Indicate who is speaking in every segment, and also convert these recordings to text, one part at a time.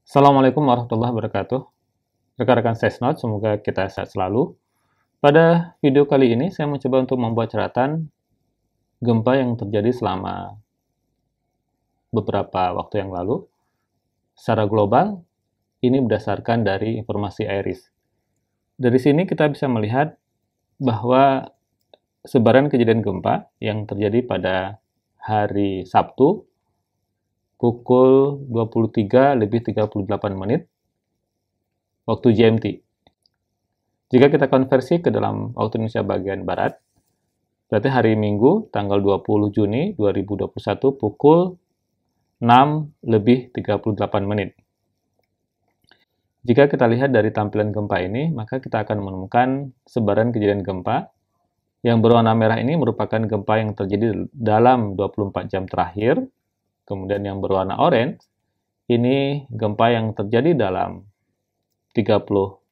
Speaker 1: Assalamualaikum warahmatullahi wabarakatuh. Rekan-rekan Sesnot, semoga kita sehat selalu. Pada video kali ini, saya mencoba untuk membuat catatan gempa yang terjadi selama beberapa waktu yang lalu. Secara global, ini berdasarkan dari informasi IRIS. Dari sini kita bisa melihat bahwa sebaran kejadian gempa yang terjadi pada hari Sabtu pukul 23:38 waktu GMT. Jika kita konversi ke dalam waktu Indonesia bagian Barat, berarti hari Minggu tanggal 20 Juni 2021 pukul 6:38. Jika kita lihat dari tampilan gempa ini, maka kita akan menemukan sebaran kejadian gempa. Yang berwarna merah ini merupakan gempa yang terjadi dalam 24 jam terakhir. Kemudian yang berwarna orange, ini gempa yang terjadi dalam 48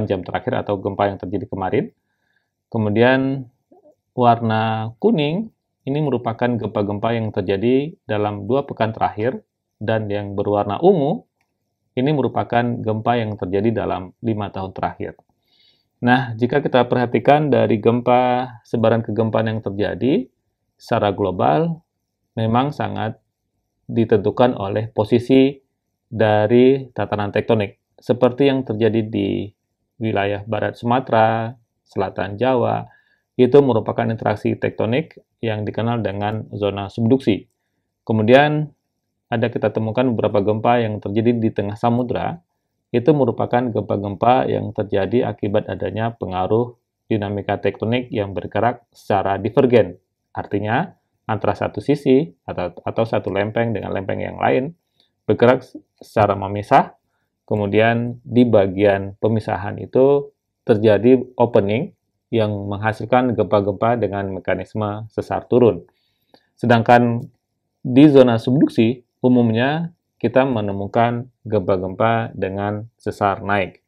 Speaker 1: jam terakhir atau gempa yang terjadi kemarin. Kemudian warna kuning ini merupakan gempa-gempa yang terjadi dalam 2 pekan terakhir, dan yang berwarna ungu ini merupakan gempa yang terjadi dalam 5 tahun terakhir. Nah, jika kita perhatikan dari gempa, sebaran kegempaan yang terjadi secara global, memang sangat ditentukan oleh posisi dari tatanan tektonik, seperti yang terjadi di wilayah Barat Sumatera, Selatan Jawa, itu merupakan interaksi tektonik yang dikenal dengan zona subduksi. Kemudian kita temukan beberapa gempa yang terjadi di tengah samudra, itu merupakan gempa-gempa yang terjadi akibat adanya pengaruh dinamika tektonik yang bergerak secara divergen. Artinya, antara satu sisi atau satu lempeng dengan lempeng yang lain bergerak secara memisah, kemudian di bagian pemisahan itu terjadi opening yang menghasilkan gempa-gempa dengan mekanisme sesar turun. Sedangkan di zona subduksi, umumnya kita menemukan gempa-gempa dengan sesar naik.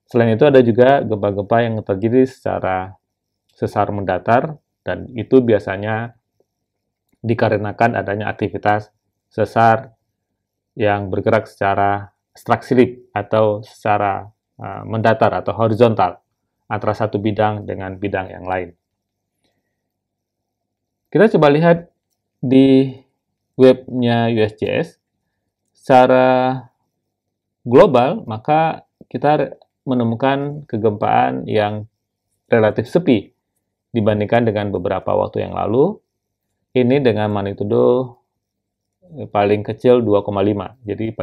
Speaker 1: Selain itu ada juga gempa-gempa yang terjadi secara sesar mendatar, dan itu biasanya dikarenakan adanya aktivitas sesar yang bergerak secara straksilip atau secara mendatar atau horizontal antara satu bidang dengan bidang yang lain. Kita coba lihat di webnya USGS. Secara global, maka kita menemukan kegempaan yang relatif sepi dibandingkan dengan beberapa waktu yang lalu. Ini dengan magnitudo paling kecil 2,5. Jadi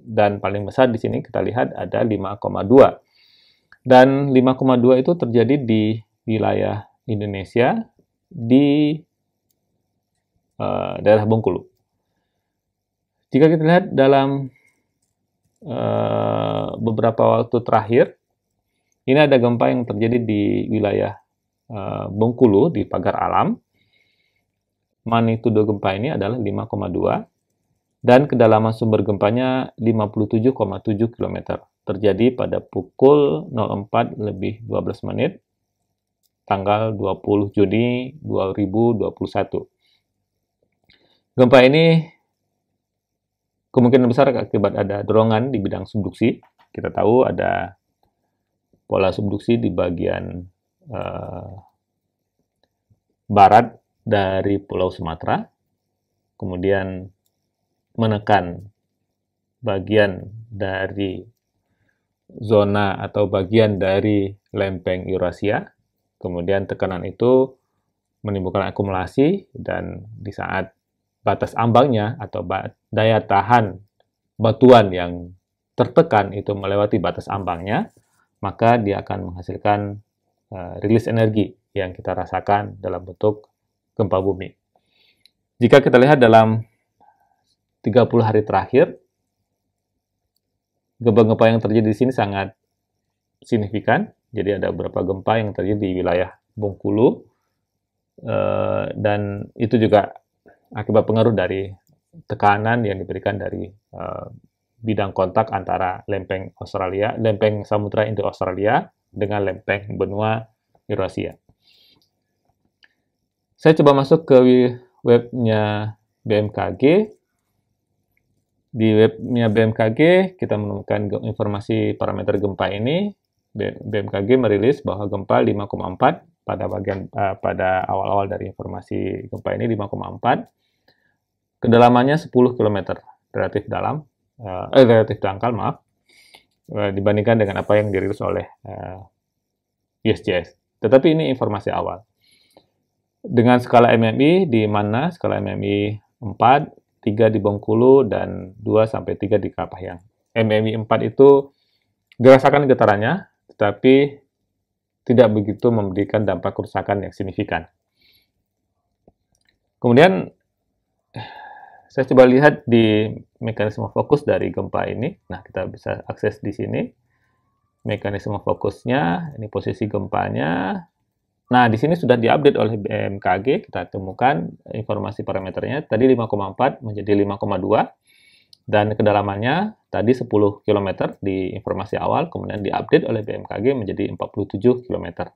Speaker 1: dan paling besar di sini kita lihat ada 5,2. Dan 5,2 itu terjadi di wilayah Indonesia di daerah Bengkulu. Jika kita lihat dalam beberapa waktu terakhir, ini ada gempa yang terjadi di wilayah Bengkulu, di Pagar Alam. Magnitudo gempa ini adalah 5,2, dan kedalaman sumber gempanya 57,7 km. Terjadi pada pukul 04:12, tanggal 20 Juni 2021. Gempa ini kemungkinan besar akibat ada dorongan di bidang subduksi. Kita tahu ada pola subduksi di bagian barat dari Pulau Sumatera, kemudian menekan bagian dari zona atau bagian dari lempeng Eurasia. Kemudian tekanan itu menimbulkan akumulasi, dan di saat batas ambangnya atau daya tahan batuan yang tertekan itu melewati batas ambangnya, maka dia akan menghasilkan rilis energi yang kita rasakan dalam bentuk gempa bumi. Jika kita lihat dalam 30 hari terakhir, gempa-gempa yang terjadi di sini sangat signifikan. Jadi ada beberapa gempa yang terjadi di wilayah Bengkulu, dan itu juga akibat pengaruh dari tekanan yang diberikan dari bidang kontak antara lempeng Samudra Indo-Australia dengan lempeng benua Eurasia. Saya coba masuk ke webnya BMKG. Di webnya BMKG, kita menemukan informasi parameter gempa ini. BMKG merilis bahwa gempa 5,4 pada awal-awal dari informasi gempa ini 5,4. Kedalamannya 10 km, relatif dalam, relatif dangkal, maaf, dibandingkan dengan apa yang dirilis oleh USGS. Tetapi ini informasi awal. Dengan skala MMI, di mana skala MMI 4, 3 di Bengkulu, dan 2-3 di Kalpahyan. MMI 4 itu dirasakan getarannya, tetapi tidak begitu memberikan dampak kerusakan yang signifikan. Kemudian, saya coba lihat di mekanisme fokus dari gempa ini. Nah, kita bisa akses di sini. Mekanisme fokusnya, ini posisi gempanya. Nah, di sini sudah diupdate oleh BMKG, kita temukan informasi parameternya, tadi 5,4 menjadi 5,2, dan kedalamannya tadi 10 km di informasi awal, kemudian diupdate oleh BMKG menjadi 47 km.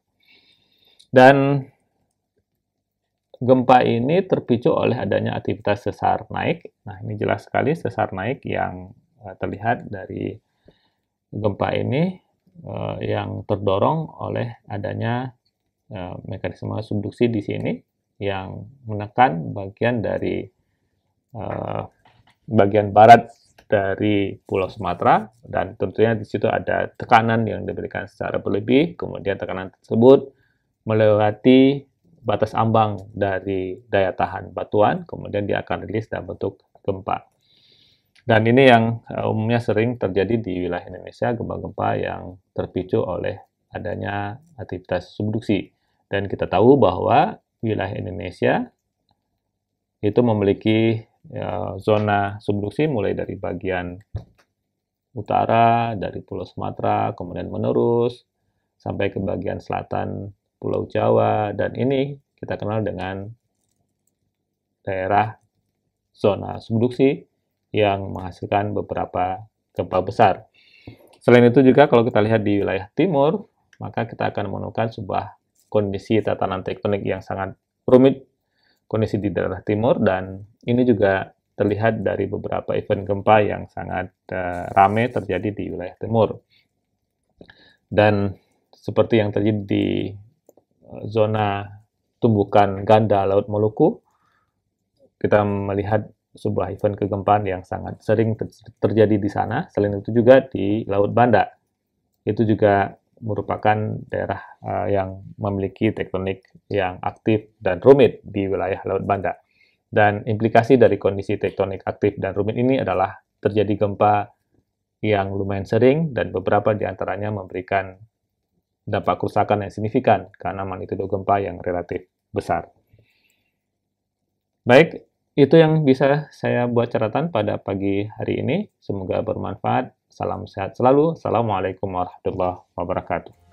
Speaker 1: Dan gempa ini terpicu oleh adanya aktivitas sesar naik. Nah, ini jelas sekali sesar naik yang terlihat dari gempa ini, yang terdorong oleh adanya mekanisme subduksi di sini yang menekan bagian dari bagian barat dari Pulau Sumatera, dan tentunya di situ ada tekanan yang diberikan secara berlebih. Kemudian tekanan tersebut melewati batas ambang dari daya tahan batuan, kemudian dia akan rilis dalam bentuk gempa. Dan ini yang umumnya sering terjadi di wilayah Indonesia, gempa-gempa yang terpicu oleh adanya aktivitas subduksi. Dan kita tahu bahwa wilayah Indonesia itu memiliki zona subduksi mulai dari bagian utara, dari Pulau Sumatera, kemudian menerus sampai ke bagian selatan Pulau Jawa, dan ini kita kenal dengan daerah zona subduksi yang menghasilkan beberapa gempa besar. Selain itu juga kalau kita lihat di wilayah timur, maka kita akan menemukan sebuah kondisi tatanan tektonik yang sangat rumit, kondisi di daerah timur, dan ini juga terlihat dari beberapa event gempa yang sangat ramai terjadi di wilayah timur. Dan seperti yang terjadi di zona tumbukan ganda Laut Maluku, kita melihat sebuah event kegempaan yang sangat sering terjadi di sana. Selain itu juga di Laut Banda, itu juga merupakan daerah yang memiliki tektonik yang aktif dan rumit di wilayah Laut Banda. Dan implikasi dari kondisi tektonik aktif dan rumit ini adalah terjadi gempa yang lumayan sering, dan beberapa di antaranya memberikan dampak kerusakan yang signifikan karena magnitudo gempa yang relatif besar. Baik, itu yang bisa saya buat catatan pada pagi hari ini. Semoga bermanfaat. Salam sehat selalu. Assalamualaikum warahmatullahi wabarakatuh.